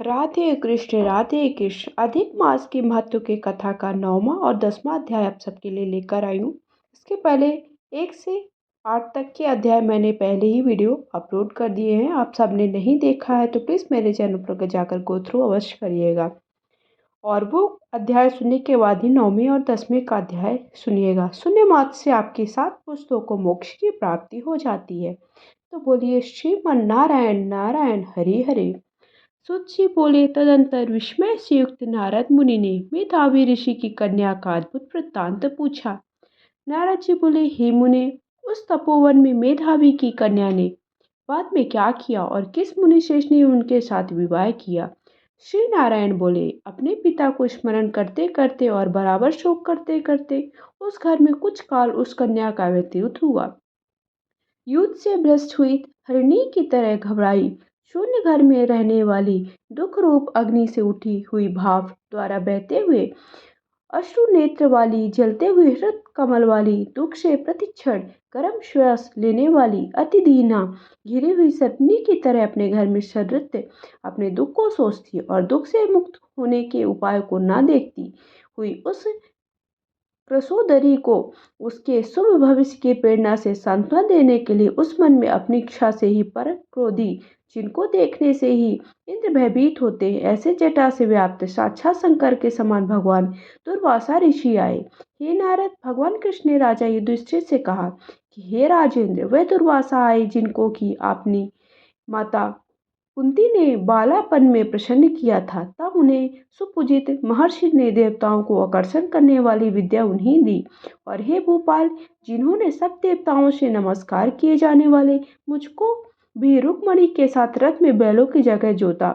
राधे कृष्ण। अधिक मास के महत्व की कथा का 9वां और 10वां अध्याय आप सबके लिए लेकर आई हूँ। इसके पहले 1 से 8 तक के अध्याय मैंने पहले ही वीडियो अपलोड कर दिए हैं। आप सबने नहीं देखा है तो प्लीज़ मेरे चैनल पर जाकर गो थ्रू अवश्य करिएगा और वो अध्याय सुनने के बाद ही 9वें और 10वें का अध्याय सुनिएगा। सुनने मात्र से आपकी 7 पुस्तकों को मोक्ष की प्राप्ति हो जाती है। तो बोलिए श्रीमन नारायण नारायण हरि हरे। सुत जी बोले। तदंतर विस्मय से युक्त नारद मुनि ने मेधावी ऋषि की कन्या का अद्भुत वृत्तांत पूछा। नारद जी बोले, हे मुने, उस तपोवन में मेधावी की कन्या ने बाद में क्या किया और किस मुनिश्रेष्ठ ने उनके साथ विवाह किया? श्री नारायण बोले, अपने पिता को स्मरण करते करते और बराबर शोक करते करते उस घर में कुछ काल उस कन्या का व्यतीत हुआ। युद्ध से भ्रष्ट हुई हरिणी की तरह घबराई शून्य घर में रहने वाली दुख रूप अग्नि से उठी हुई भाव द्वारा बहते हुए अश्रु नेत्र वाली जलते हुए हृत कमल वाली दुख से प्रतिक्षण गर्म श्वास लेने वाली अति दीना घिरी हुई सर्पनी की तरह अपने घर में सनृत्य अपने दुख को सोचती और दुख से मुक्त होने के उपाय को न देखती हुई उस प्रसोदरी को उसके शुभ भविष्य की प्रेरणा से सांत्वना देने के लिए उस मन में अपनी इच्छा से ही पर क्रोधी जिनको देखने से ही इंद्र भयभीत होते हैं, ऐसे जटा से व्याप्त साक्षात शंकर के समान भगवान दुर्वासा ऋषि आए। हे नारद, भगवान कृष्ण ने राजा युधिष्ठिर से कहा कि हे राजेंद्र, वे दुर्वासा आए जिनको की आपनी माता कुंती ने बालापन में प्रसन्न किया था। तब उन्हें सुपूजित महर्षि ने देवताओं को आकर्षण करने वाली विद्या उन्हीं दी। और हे भोपाल, जिन्होंने सब देवताओं से नमस्कार किए जाने वाले मुझको भी रुक्मणी के साथ रथ में बैलों की जगह जोता।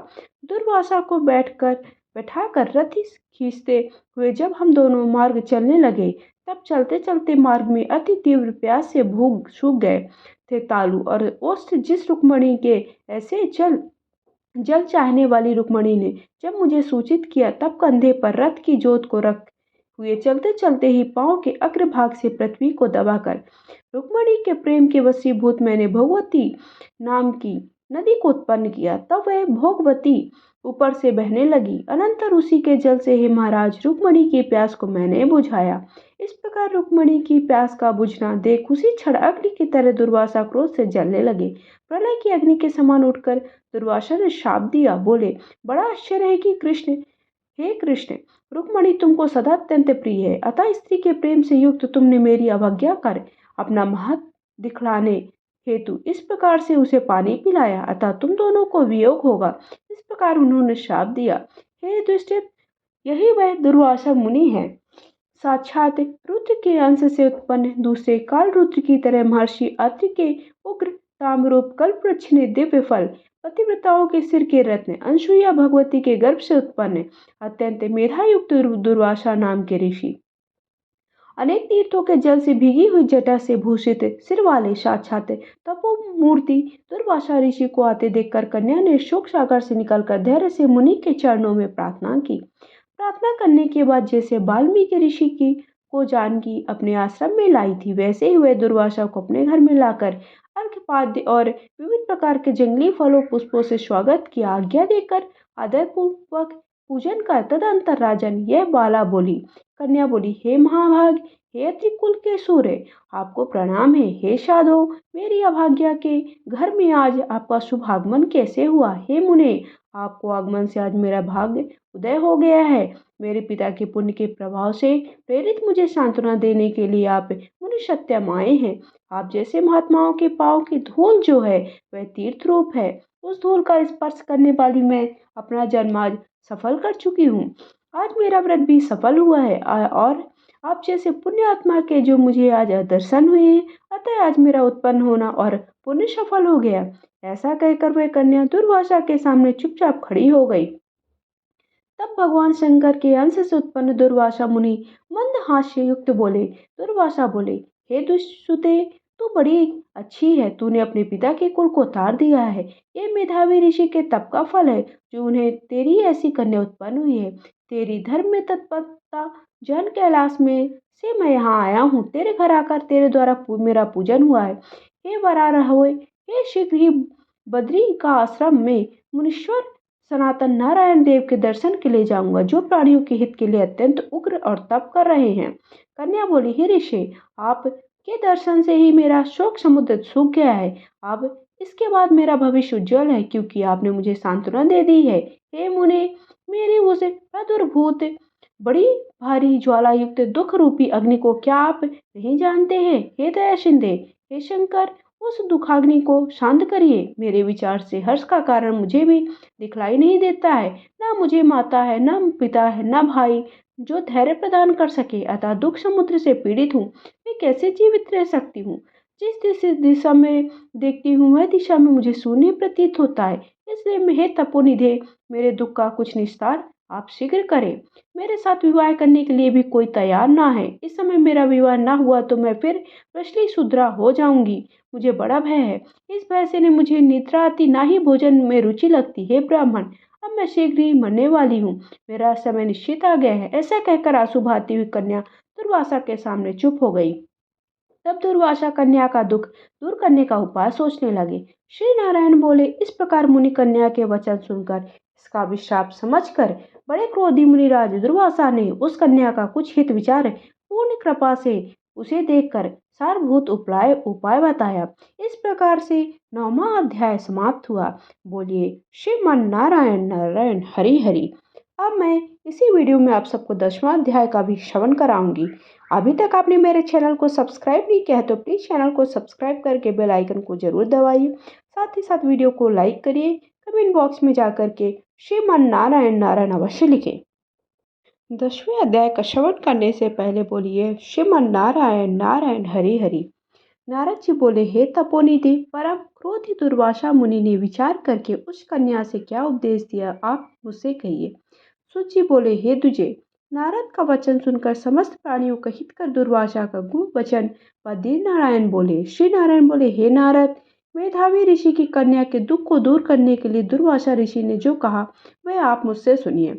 दुर्वासा को बैठाकर रथ खींचते हुए जब हम दोनों मार्ग चलने लगे, तब चलते चलते मार्ग में अति तीव्र प्यास से भूख सूख गए थे। तालु और ओष्ठ जिस रुक्मणी के ऐसे जल चाहने वाली रुक्मणी ने जब मुझे सूचित किया, तब कंधे पर रथ की जोत को रख हुए चलते चलते ही पांव के अग्रभाग से पृथ्वी को दबाकर रुक्मणी के प्रेम के वशीभूत मैंने भगवती नाम की नदी को उत्पन्न किया। तब वह भोगवती ऊपर से बहने लगी। अनंतर उसी के जल से हे महाराज, रुक्मणी की प्यास को मैंने बुझाया। इस प्रकार रुक्मणी की प्यास का बुझना देख उसी क्षण अग्नि की तरह दुर्वासा क्रोध से जलने लगे। प्रलय की अग्नि के समान उठकर दुर्वासा ने शाप दिया। बोले, बड़ा आश्चर्य है कि हे कृष्ण, रुक्मणी तुमको सदा अत्यंत प्रिय है, अतः स्त्री के प्रेम से युक्त तुमने मेरी अवज्ञा कर अपना महत्व दिखलाने हेतु इस प्रकार से उसे पानी पिलाया, अतः तुम दोनों को वियोग होगा। इस प्रकार उन्होंने शाप दिया। हे दुष्ट, यही वह दुर्वासा मुनि है, साक्षात रुद्र के अंश से उत्पन्न दूसरे काल रुद्र की तरह महर्षि अत्रि के उग्र ताम्ररूप कल्पवृक्ष ने दिव्य फल, पतिव्रताओं के सिर के रत्न, अनसुईया भगवती के गर्भ से उत्पन्न अत्यंत मेधायुक्त दुर्वासा नाम के ऋषि, अनेक तीर्थों के जल से भीगी हुई जटा से भूषित सिर वाले साक्षात तपोमूर्ति दुर्वासा ऋषि को आते देखकर कन्या ने शोक सागर से निकलकर धैर्य से मुनि के चरणों में प्रार्थना की। प्रार्थना करने के बाद जैसे वाल्मीकि ऋषि की को जानकी अपने आश्रम में लाई थी, वैसे ही वह दुर्वासा को अपने घर में लाकर अर्घ्यपाद्य और विविध प्रकार के जंगली फलों पुष्पों से स्वागत किया। आज्ञा देकर आदरपूर्वक पूजन कर तदंतर राजन यह बाला बोली। कन्या बोली, हे महाभाग, हे त्रिकुल के सूर्य, आपको प्रणाम है। हे साधो, मेरी अभाग्या के घर में आज आपका शुभ आगमन कैसे हुआ? हे मुने, आपको आगमन से आज मेरा भाग्य उदय हो गया है। मेरे पिता के पुण्य के प्रभाव से प्रेरित मुझे सांत्वना देने के लिए आप मुनि सत्यम आए हैं। आप जैसे महात्माओं के पांव की धूल जो है वह तीर्थ रूप है। उस धूल का स्पर्श करने वाली मैं अपना जन्म आज सफल कर चुकी हूँ। आज मेरा व्रत भी सफल हुआ है और आप जैसे पुण्य आत्मा के जो मुझे आज दर्शन हुए हैं, अतः आज मेरा उत्पन्न होना और पुण्य सफल हो गया। ऐसा कहकर वह कन्या दुर्वासा के सामने चुपचाप खड़ी हो गई। तब भगवान शंकर के अंश से उत्पन्न दुर्वासा मुनि मंद हास्य युक्त बोले। दुर्वासा बोले, हे दुष्सुते, तू बड़ी अच्छी है, तूने अपने पिता के कुल को तार दिया है। ये मेधावी ऋषि के तप का फल है जो उन्हें तेरी ऐसी कन्या उत्पन्न हुई है। तेरी धर्म में तत्परता जन कैलाश में से मैं यहाँ आया हूँ। तेरे घर आकर तेरे द्वारा मेरा पूजन हुआ है। हे वराह, हे शीघ्र ही बद्री का आश्रम में मुनीश्वर सनातन नारायण देव के दर्शन के लिए जाऊंगा, जो प्राणियों के हित के लिए अत्यंत उग्र और तप कर रहे हैं। कन्या बोली, हे ऋषि, आप के दर्शन से ही मेरा शोक समुद्र सूख गया है। अब इसके बाद मेरा भविष्य उज्जवल है, क्योंकि आपने मुझे सांत्वना दे दी है। हे मुने, मेरी उस प्रादुर्भूत बड़ी भारी ज्वाला युक्त दुख रूपी अग्नि को क्या आप नहीं जानते हैं? हे दया सिंधे, हे शंकर, उस दुखाग्नि को शांत करिए। मेरे विचार से हर्ष का कारण मुझे भी दिखलाई नहीं देता है। ना मुझे माता है, ना पिता है, ना भाई जो धैर्य प्रदान कर सके। अतः दुख समुद्र से पीड़ित हूँ। मैं कैसे जीवित रह सकती हूँ? जिस दिशा में देखती हूँ वह दिशा में मुझे शून्य प्रतीत होता है। इसलिए हे तपोनिधे, मेरे दुख का कुछ निस्तार आप शीघ्र करें। मेरे साथ विवाह करने के लिए भी कोई तैयार ना है। इस समय मेरा विवाह ना हुआ तो मैं फिर वृषली शूद्रा हो जाऊंगी। मुझे बड़ा भय है। इस भय से न मुझे निद्रा आती, ना ही भोजन में रुचि लगती। हे ब्राह्मण, अब मैं शीघ्र ही मरने वाली हूँ। मेरा समय निश्चित आ गया है। ऐसा कहकर आंसू बहाती हुई कन्या दुर्वासा के सामने चुप हो गई। तब दुर्वासा कन्या का दुख दूर करने का उपाय सोचने लगे। श्री नारायण बोले, इस प्रकार मुनि कन्या के वचन सुनकर, इसका विश्राप समझकर बड़े क्रोधी मुनिराज दुर्वासा ने उस कन्या का कुछ हित विचार पूर्ण कृपा से उसे देखकर सारभूत उपाय उपाय बताया। इस प्रकार से 9वां अध्याय समाप्त हुआ। बोलिए श्रीमन नारायण नारायण हरि हरि। अब मैं इसी वीडियो में आप सबको 10वां अध्याय का भी श्रवण कराऊंगी। अभी तक आपने मेरे चैनल को सब्सक्राइब नहीं किया है तो प्लीज़ चैनल को सब्सक्राइब करके बेल आइकन को जरूर दबाइए। साथ ही साथ वीडियो को लाइक करिए। कमेंट बॉक्स में जा करके श्रीमन नारायण नारायण अवश्य लिखें। 10वें अध्याय का श्रवण करने से पहले बोलिए श्रीमन नारायण नारायण हरि हरि। नारद जी बोले, हे तपोनिधि, परम क्रोधी दुर्वासा मुनि ने विचार करके उस कन्या से क्या उपदेश दिया, आप मुझसे कहिए। सूत जी बोले, हे दुजे, नारद का वचन सुनकर समस्त प्राणियों का हित कर दुर्वासा का गुण वचन बद्री नारायण बोले। श्री नारायण बोले, हे नारद, मेधावी ऋषि की कन्या के दुख को दूर करने के लिए दुर्वासा ऋषि ने जो कहा वह आप मुझसे सुनिए।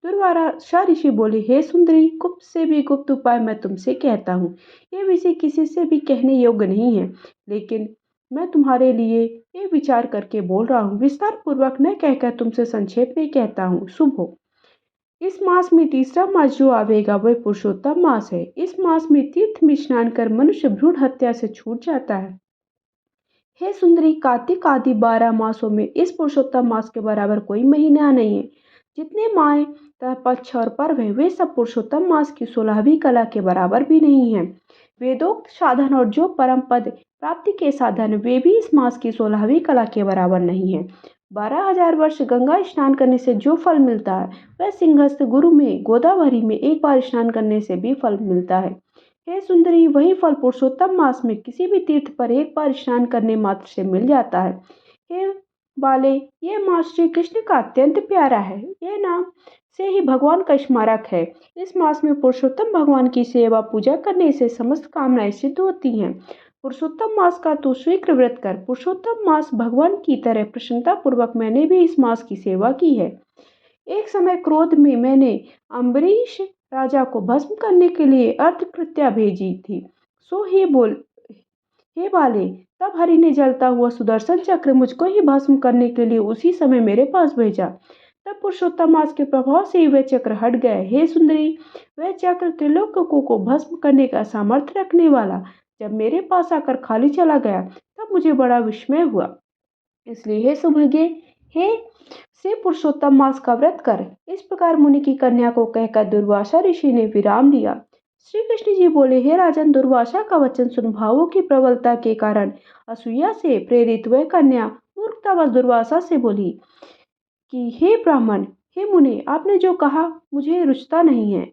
दुर्वासा ऋषि बोले, हे सुंदरी, गुप्त से भी गुप्त उपाय मैं तुमसे कहता हूँ। ये विषय किसी से भी कहने योग्य नहीं है, लेकिन मैं तुम्हारे लिए ये विचार करके बोल रहा हूँ। विस्तार पूर्वक न कहकर तुमसे संक्षेप में कहता हूँ। शुभ हो। इस मास में तीसरा मास जो आवेगा वह पुरुषोत्तम मास है। इस मास में तीर्थ में स्नान कर मनुष्य भ्रूण हत्या से छूट जाता है। हे सुंदरी, कार्तिक आदि 12 मासों में इस पुरुषोत्तम मास के बराबर कोई महीना नहीं है। जितने माह पक्ष और पर्व है वे सब पुरुषोत्तम मास की 16वीं कला के बराबर भी नहीं है। वेदोक्त साधन और जो परम पद प्राप्ति के साधन वे भी इस मास की 16वीं कला के बराबर नहीं है। 12,000 वर्ष गंगा स्नान करने से जो फल मिलता है वह सिंहस्थ गुरु में गोदावरी में एक बार स्नान करने से भी फल मिलता है। हे सुंदरी, वही फल पुरुषोत्तम मास में किसी भी तीर्थ पर एक बार स्नान करने मात्र से मिल जाता है। हे बाले, ये मास श्री कृष्ण का अत्यंत प्यारा है। यह नाम से ही भगवान का स्मारक है। इस मास में पुरुषोत्तम भगवान की सेवा पूजा करने से समस्त कामनाएं सिद्ध होती हैं। पुरुषोत्तम मास का तू शीघ्र व्रत कर। पुरुषोत्तम मास भगवान की तरह प्रसन्नता पूर्वक मैंने भी इस मास की सेवा की है। एक समय क्रोध में मैंने अम्बरीश राजा को भस्म करने के लिए अर्धकृत्या भेजी थी। सो हे बाले, तब हरि ने जलता हुआ सुदर्शन चक्र मुझको ही भस्म करने के लिए उसी समय मेरे पास भेजा। तब पुरुषोत्तम मास के प्रभाव से ही वह चक्र हट गया। हे सुंदरी, वह चक्र त्रिलोकों को भस्म करने का सामर्थ्य रखने वाला जब मेरे पास आकर खाली चला गया तब मुझे बड़ा विस्मय हुआ। इसलिए हे सुभगे, हे से पुरुषोत्तम मास का व्रत कर। इस प्रकार मुनि की कन्या को कहकर दुर्वासा ऋषि ने विराम लिया। श्री कृष्ण जी बोले, हे राजन, दुर्वासा का वचन सुन भावों की प्रबलता के कारण असूया से प्रेरित वह कन्या मूर्खतावश दुर्वासा से बोली कि हे ब्राह्मण, हे मुनि, आपने जो कहा मुझे रुचता नहीं है।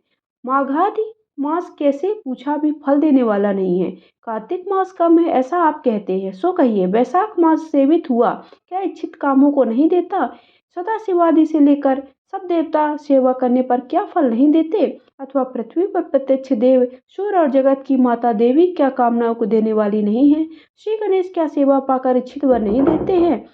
माघादि मास कैसे पूछा भी फल देने वाला नहीं है। कार्तिक मास कम है ऐसा आप कहते हैं, सो कहिए वैशाख मास सेवित हुआ क्या इच्छित कामों को नहीं देता? सदा शिवादि से लेकर सब देवता सेवा करने पर क्या फल नहीं देते? अथवा पृथ्वी पर प्रत्यक्ष देव सूर्य और जगत की माता देवी क्या कामनाओं को देने वाली नहीं है? श्री गणेश क्या सेवा पाकर इच्छित वर नहीं देते हैं?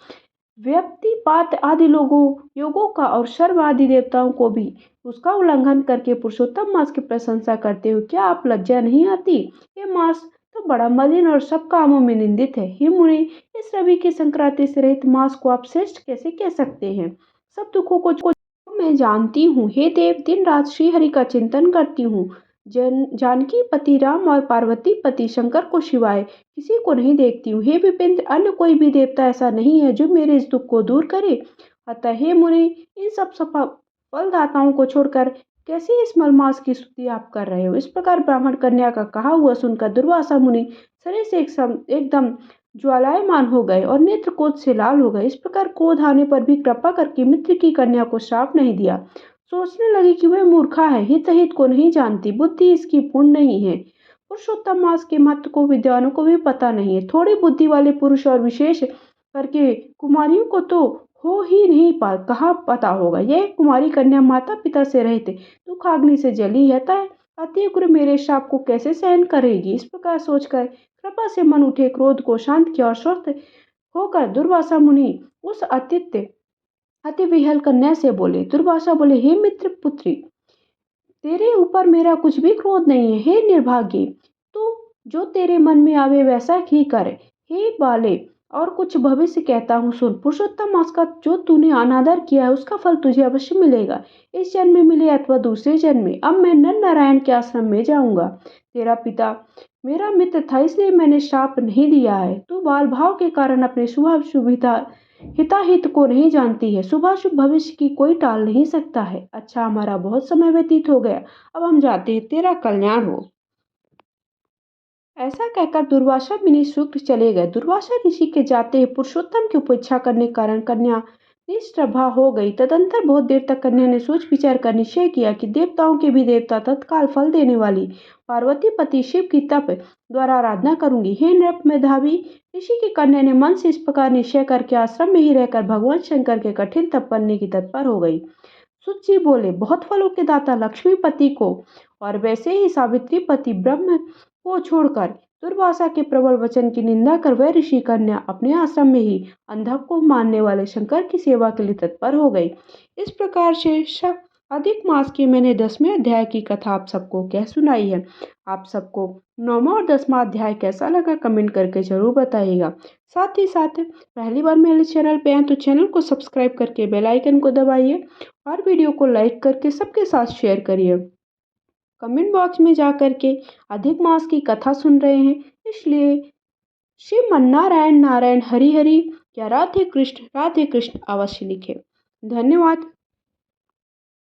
व्यक्तिपात आदि योगों का और सर्व आदि देवताओं को भी उसका उल्लंघन करके पुरुषोत्तम मास की प्रशंसा करते हो क्या आप लज्जा नहीं आती? ये मास तो बड़ा मलिन और सब कामों में निंदित है। हे मुनि, इस रवि की संक्रांति से रहित मास को आप श्रेष्ठ कैसे कह सकते हैं? सब दुखों को मैं जानती हूँ। हे देव, दिन रात श्री हरि का चिंतन करती हूँ। जानकी पति राम और पार्वती पति शंकर को सिवाय किसी को नहीं देखती हूँ। हे विपिंद्र, अन्य कोई भी देवता ऐसा नहीं है जो मेरे इस दुख को दूर करे। अतः हे मुनि, इन सब फलदाताओं को छोड़कर कैसे इस मलमास की स्तुति आप कर रहे हो? इस प्रकार ब्राह्मण कन्या का कहा हुआ सुनकर दुर्वासा मुनि शरीर से एकदम ज्वालायमान हो गए और नेत्र क्रोध से लाल हो गए। इस प्रकार क्रोध आने पर भी कृपा करके मित्र की कन्या को श्राप नहीं दिया। सोचने लगी कि वह मूर्खा है, हित अहित को नहीं जानती, बुद्धि इसकी पूर्ण नहीं है। पुरुषोत्तम मास के महत्व को विद्वानों को भी पता नहीं है। थोड़ी बुद्धि वाले पुरुष और विशेष करके कुमारियों को तो हो ही नहीं कहाँ पता होगा। यह कुमारी कन्या माता पिता से रहित दुख अग्नि से जली है, अतिग्र मेरे शाप को कैसे सहन करेगी? इस प्रकार सोचकर कृपा से मन उठे क्रोध को शांत किया और स्वस्थ होकर दुर्वासा मुनि उस अति विहल कन्या से बोले। दुर्वासा बोले, हे मित्र पुत्री, तेरे ऊपर मेरा कुछ भी क्रोध नहीं है। हे निर्भाग्य, तू जो तेरे मन में आवे वैसा ही कर। हे बाले, और कुछ भविष्य कहता हूँ सुन। पुरुषोत्तम मास का जो तूने अनादर किया है उसका फल तुझे अवश्य मिलेगा, इस जन्म में मिले अथवा दूसरे जन्म में। अब मैं नर नारायण के आश्रम में जाऊंगा। तेरा पिता मेरा मित्र था, इसलिए मैंने श्राप नहीं दिया है। तू बाल भाव के कारण अपने शुभ सुविधा हिताहित को नहीं जानती है। शुभाशुभ भविष्य की कोई टाल नहीं सकता है। अच्छा, हमारा बहुत समय व्यतीत हो गया, अब हम जाते हैं, तेरा कल्याण हो। ऐसा कहकर दुर्वासा मुनि शुक्र चले गए। दुर्वासा ऋषि के जाते ही पुरुषोत्तम की उपेक्षा करने के कारण कन्या निष्प्रभा हो गई। तदंतर बहुत देर तक कन्या ने सोच विचार कर निश्चय किया कि देवताओं के भी देवता तत्काल फल देने वाली पार्वती पति शिव की तप द्वारा आराधना करूंगी। हे नृप मेधावी ऋषि की कन्या ने मन से इस प्रकार निश्चय करके आश्रम में ही रहकर भगवान शंकर के कठिन तप करने की तत्पर हो गई। सुत जी बोले, बहुत फलों के दाता लक्ष्मीपति को और वैसे ही सावित्री पति ब्रह्म को छोड़कर दुर्वासा के प्रबल वचन की निंदा कर वह ऋषि कन्या अपने आश्रम में ही अंधक को मानने वाले शंकर की सेवा के लिए तत्पर हो गई। इस प्रकार से अधिक मास की मैंने 10वें अध्याय की कथा आप सबको कह सुनाई है। आप सबको 9वां और 10वां अध्याय कैसा लगा कमेंट करके जरूर बताइएगा। साथ ही साथ पहली बार मेरे चैनल पे हैं तो चैनल को सब्सक्राइब करके बेल आइकन को दबाइए और वीडियो को लाइक करके सबके साथ शेयर करिए। कमेंट बॉक्स में जा कर के अधिक मास की कथा सुन रहे हैं, इसलिए श्रीमन्नारायण नारायण हरि हरि या राधे कृष्ण अवश्य लिखें। धन्यवाद।